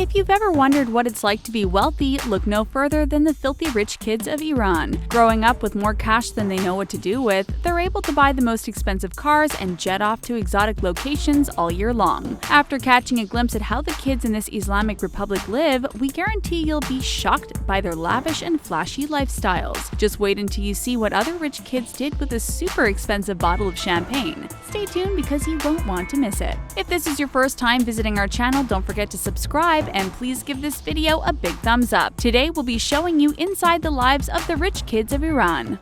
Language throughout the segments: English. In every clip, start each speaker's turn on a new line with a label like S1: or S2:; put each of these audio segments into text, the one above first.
S1: If you've ever wondered what it's like to be wealthy, look no further than the filthy rich kids of Iran. Growing up with more cash than they know what to do with, they're able to buy the most expensive cars and jet off to exotic locations all year long. After catching a glimpse at how the kids in this Islamic Republic live, we guarantee you'll be shocked by their lavish and flashy lifestyles. Just wait until you see what other rich kids did with a super expensive bottle of champagne. Stay tuned because you won't want to miss it. If this is your first time visiting our channel, don't forget to subscribe and please give this video a big thumbs up. Today we'll be showing you inside the lives of the rich kids of Iran.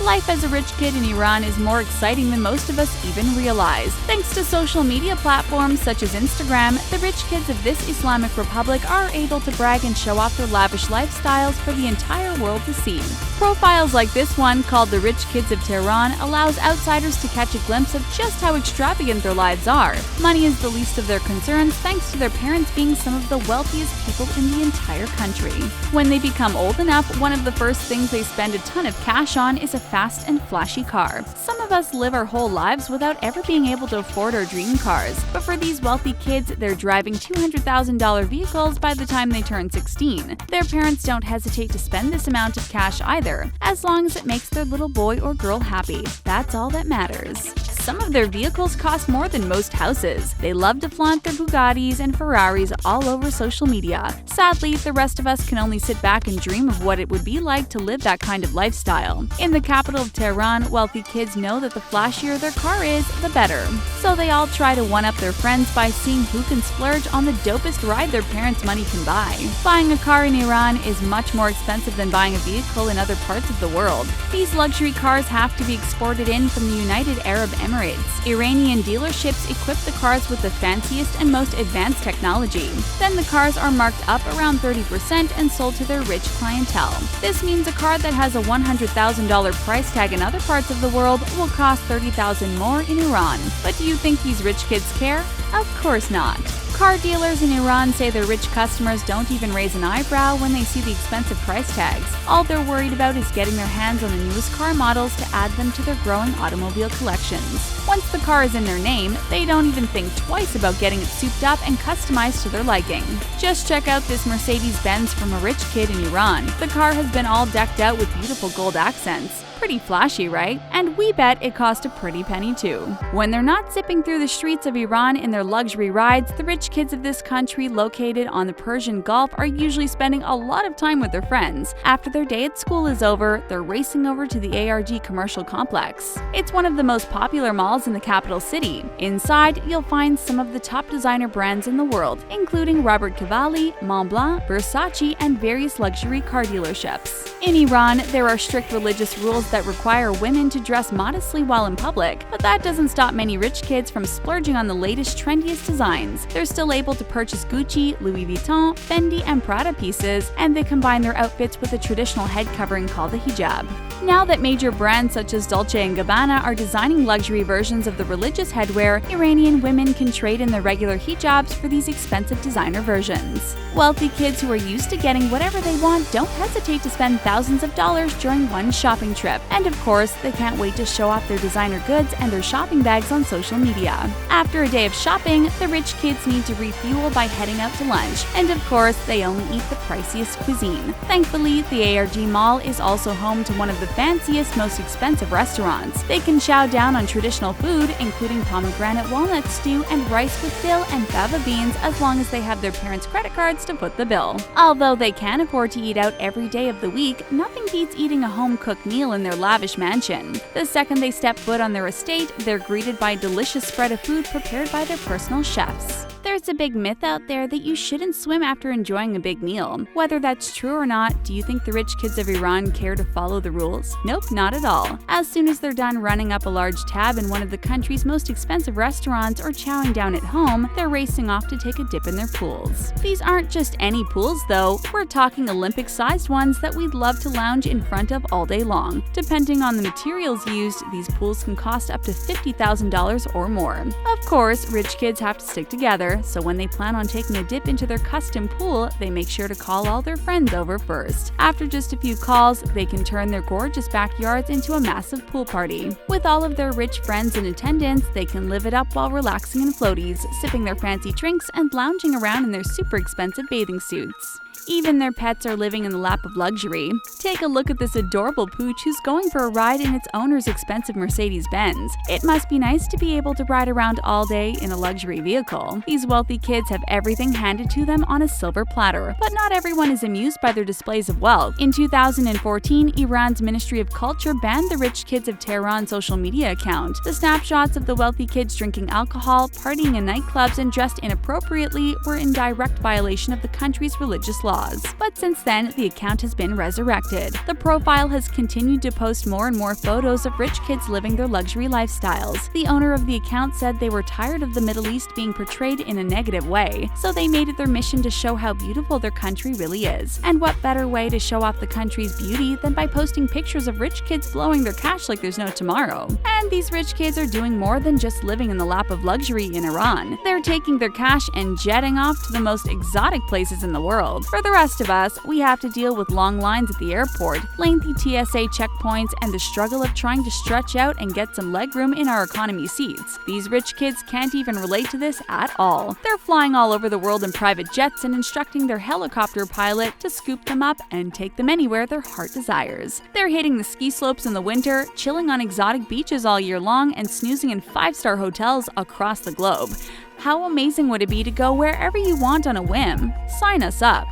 S1: Life as a rich kid in Iran is more exciting than most of us even realize. Thanks to social media platforms such as Instagram, the rich kids of this Islamic Republic are able to brag and show off their lavish lifestyles for the entire world to see. Profiles like this one, called The Rich Kids of Tehran, allows outsiders to catch a glimpse of just how extravagant their lives are. Money is the least of their concerns thanks to their parents being some of the wealthiest people in the entire country. When they become old enough, one of the first things they spend a ton of cash on is a fast and flashy car. Some of us live our whole lives without ever being able to afford our dream cars, but for these wealthy kids, they're driving $200,000 vehicles by the time they turn 16. Their parents don't hesitate to spend this amount of cash either, as long as it makes their little boy or girl happy. That's all that matters. Some of their vehicles cost more than most houses. They love to flaunt their Bugattis and Ferraris all over social media. Sadly, the rest of us can only sit back and dream of what it would be like to live that kind of lifestyle. In the capital of Tehran, wealthy kids know that the flashier their car is, the better. So they all try to one-up their friends by seeing who can splurge on the dopest ride their parents' money can buy. Buying a car in Iran is much more expensive than buying a vehicle in other parts of the world. These luxury cars have to be exported in from the United Arab Emirates. Iranian dealerships equip the cars with the fanciest and most advanced technology. Then the cars are marked up around 30% and sold to their rich clientele. This means a car that has a $100,000 price tag in other parts of the world will cost $30,000 more in Iran. But do you think these rich kids care? Of course not. Car dealers in Iran say their rich customers don't even raise an eyebrow when they see the expensive price tags. All they're worried about is getting their hands on the newest car models to add them to their growing automobile collections. Once the car is in their name, they don't even think twice about getting it souped up and customized to their liking. Just check out this Mercedes-Benz from a rich kid in Iran. The car has been all decked out with beautiful gold accents. Pretty flashy, right? And we bet it cost a pretty penny too. When they're not zipping through the streets of Iran in their luxury rides, the rich kids of this country located on the Persian Gulf are usually spending a lot of time with their friends. After their day at school is over, they're racing over to the ARG commercial complex. It's one of the most popular malls in the capital city. Inside, you'll find some of the top designer brands in the world, including Robert Cavalli, Montblanc, Versace, and various luxury car dealerships. In Iran, there are strict religious rules that require women to dress modestly while in public, but that doesn't stop many rich kids from splurging on the latest, trendiest designs. They're still able to purchase Gucci, Louis Vuitton, Fendi, and Prada pieces, and they combine their outfits with a traditional head covering called the hijab. Now that major brands such as Dolce & Gabbana are designing luxury versions of the religious headwear, Iranian women can trade in their regular hijabs for these expensive designer versions. Wealthy kids who are used to getting whatever they want don't hesitate to spend thousands of dollars during one shopping trip. And of course, they can't wait to show off their designer goods and their shopping bags on social media. After a day of shopping, the rich kids need to refuel by heading out to lunch. And of course, they only eat the priciest cuisine. Thankfully, the ARG Mall is also home to one of the fanciest, most expensive restaurants. They can chow down on traditional food, including pomegranate walnut stew and rice with dill and fava beans, as long as they have their parents' credit cards to foot the bill. Although they can afford to eat out every day of the week, nothing beats eating a home-cooked meal in their lavish mansion. The second they step foot on their estate, they're greeted by a delicious spread of food prepared by their personal chefs. There's a big myth out there that you shouldn't swim after enjoying a big meal. Whether that's true or not, do you think the rich kids of Iran care to follow the rules? Nope, not at all. As soon as they're done running up a large tab in one of the country's most expensive restaurants or chowing down at home, they're racing off to take a dip in their pools. These aren't just any pools though, we're talking Olympic-sized ones that we'd love to lounge in front of all day long. Depending on the materials used, these pools can cost up to $50,000 or more. Of course, rich kids have to stick together. together, so when they plan on taking a dip into their custom pool, they make sure to call all their friends over first. After just a few calls, they can turn their gorgeous backyards into a massive pool party. With all of their rich friends in attendance, they can live it up while relaxing in floaties, sipping their fancy drinks, and lounging around in their super expensive bathing suits. Even their pets are living in the lap of luxury. Take a look at this adorable pooch who's going for a ride in its owner's expensive Mercedes-Benz. It must be nice to be able to ride around all day in a luxury vehicle. These wealthy kids have everything handed to them on a silver platter, but not everyone is amused by their displays of wealth. In 2014, Iran's Ministry of Culture banned the Rich Kids of Tehran social media account. The snapshots of the wealthy kids drinking alcohol, partying in nightclubs, and dressed inappropriately were in direct violation of the country's religious laws. But since then, the account has been resurrected. The profile has continued to post more and more photos of rich kids living their luxury lifestyles. The owner of the account said they were tired of the Middle East being portrayed in a negative way, so they made it their mission to show how beautiful their country really is. And what better way to show off the country's beauty than by posting pictures of rich kids blowing their cash like there's no tomorrow. And these rich kids are doing more than just living in the lap of luxury in Iran. They're taking their cash and jetting off to the most exotic places in the world. For the rest of us, we have to deal with long lines at the airport, lengthy TSA checkpoints, and the struggle of trying to stretch out and get some legroom in our economy seats. These rich kids can't even relate to this at all. They're flying all over the world in private jets and instructing their helicopter pilot to scoop them up and take them anywhere their heart desires. They're hitting the ski slopes in the winter, chilling on exotic beaches all year long, and snoozing in five-star hotels across the globe. How amazing would it be to go wherever you want on a whim? Sign us up.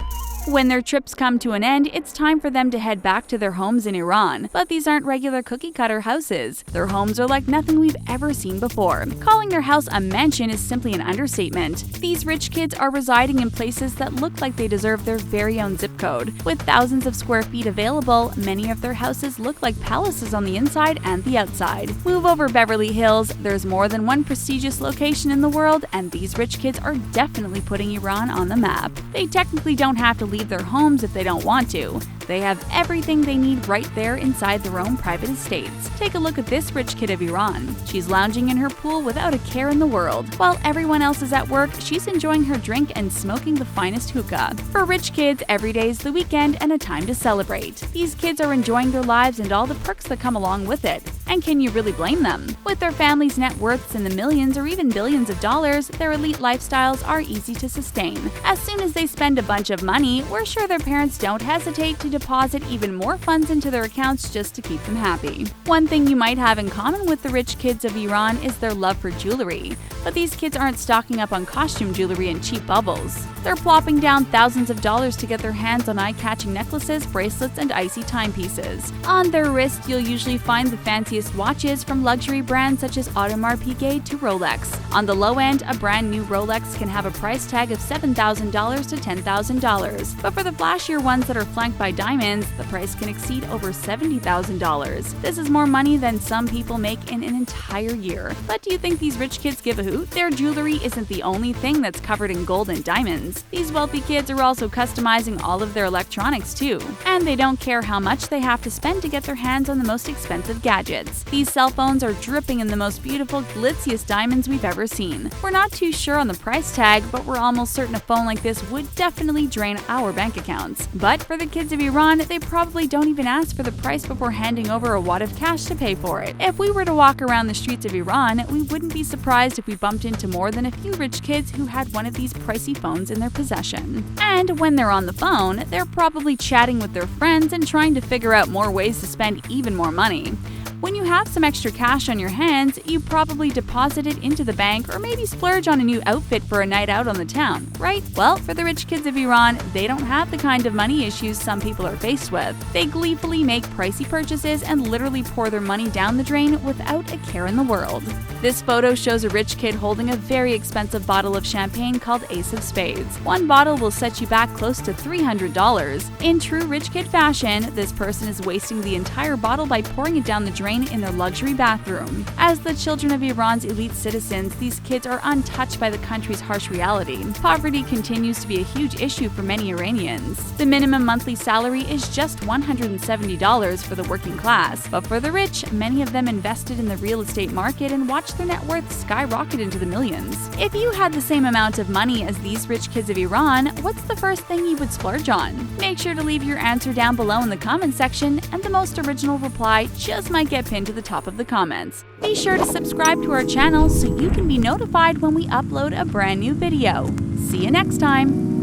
S1: When their trips come to an end, it's time for them to head back to their homes in Iran. But these aren't regular cookie-cutter houses. Their homes are like nothing we've ever seen before. Calling their house a mansion is simply an understatement. These rich kids are residing in places that look like they deserve their very own zip code. With thousands of square feet available, many of their houses look like palaces on the inside and the outside. Move over Beverly Hills, there's more than one prestigious location in the world, and these rich kids are definitely putting Iran on the map. They technically don't have to leave their homes if they don't want to. They have everything they need right there inside their own private estates. Take a look at this rich kid of Iran. She's lounging in her pool without a care in the world. While everyone else is at work, she's enjoying her drink and smoking the finest hookah. For rich kids, every day is the weekend and a time to celebrate. These kids are enjoying their lives and all the perks that come along with it. And can you really blame them? With their families' net worths in the millions or even billions of dollars, their elite lifestyles are easy to sustain. As soon as they spend a bunch of money, we're sure their parents don't hesitate to deposit even more funds into their accounts just to keep them happy. One thing you might have in common with the rich kids of Iran is their love for jewelry. But these kids aren't stocking up on costume jewelry and cheap bubbles. They're plopping down thousands of dollars to get their hands on eye-catching necklaces, bracelets, and icy timepieces. On their wrist, you'll usually find the fanciest watches from luxury brands such as Audemars Piguet to Rolex. On the low end, a brand new Rolex can have a price tag of $7,000 to $10,000. But for the flashier ones that are flanked by diamonds, the price can exceed over $70,000. This is more money than some people make in an entire year. But do you think these rich kids give a hoot? Their jewelry isn't the only thing that's covered in gold and diamonds. These wealthy kids are also customizing all of their electronics too. And they don't care how much they have to spend to get their hands on the most expensive gadgets. These cell phones are dripping in the most beautiful, glitziest diamonds we've ever seen. We're not too sure on the price tag, but we're almost certain a phone like this would definitely drain our bank accounts. But for the kids of Iran, they probably don't even ask for the price before handing over a wad of cash to pay for it. If we were to walk around the streets of Iran, we wouldn't be surprised if we bumped into more than a few rich kids who had one of these pricey phones in their possession. And when they're on the phone, they're probably chatting with their friends and trying to figure out more ways to spend even more money. When you have some extra cash on your hands, you probably deposit it into the bank or maybe splurge on a new outfit for a night out on the town, right? Well, for the rich kids of Iran, they don't have the kind of money issues some people are faced with. They gleefully make pricey purchases and literally pour their money down the drain without a care in the world. This photo shows a rich kid holding a very expensive bottle of champagne called Ace of Spades. One bottle will set you back close to $300. In true rich kid fashion, this person is wasting the entire bottle by pouring it down the drain wine in their luxury bathroom. As the children of Iran's elite citizens, these kids are untouched by the country's harsh reality. Poverty continues to be a huge issue for many Iranians. The minimum monthly salary is just $170 for the working class, but for the rich, many of them invested in the real estate market and watched their net worth skyrocket into the millions. If you had the same amount of money as these rich kids of Iran, what's the first thing you would splurge on? Make sure to leave your answer down below in the comment section, and the most original reply just might get pinned to the top of the comments. Be sure to subscribe to our channel so you can be notified when we upload a brand new video. See you next time!